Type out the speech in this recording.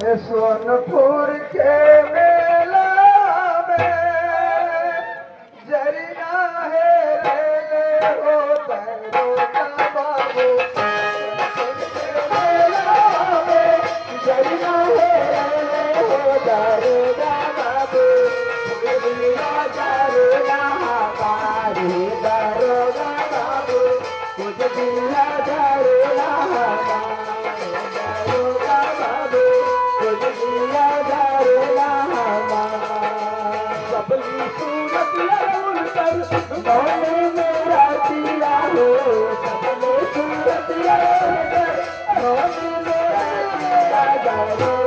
सोनपुर के मेला में जरिया है रे हो दरोगा बाबू मेला में जरिया है रे हो दरोगा बाबू दरोगा हमारी दरोगा बाबू कुछ दिया दरोगा सबली सूरत उनकर मौने मेरा दिया हो सबले सूरत उनकर मौने मेरा दिया